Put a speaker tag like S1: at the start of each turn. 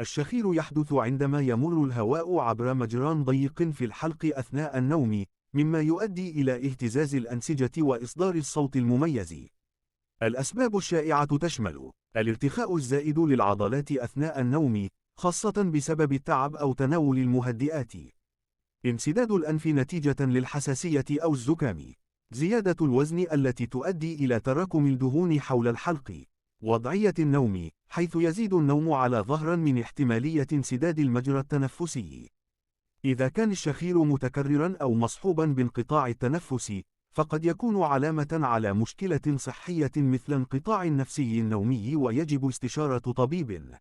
S1: الشخير يحدث عندما يمر الهواء عبر مجرى ضيق في الحلق أثناء النوم، مما يؤدي إلى اهتزاز الأنسجة وإصدار الصوت المميز. الأسباب الشائعة تشمل الارتخاء الزائد للعضلات أثناء النوم، خاصة بسبب التعب أو تناول المهدئات، انسداد الأنف نتيجة للحساسية أو الزكام، زيادة الوزن التي تؤدي إلى تراكم الدهون حول الحلق، وضعية النوم، حيث يزيد النوم على ظهرا من احتمالية انسداد المجرى التنفسي. إذا كان الشخير متكررا أو مصحوبا بانقطاع التنفس، فقد يكون علامة على مشكلة صحية مثل انقطاع نفسي نومي، ويجب استشارة طبيب.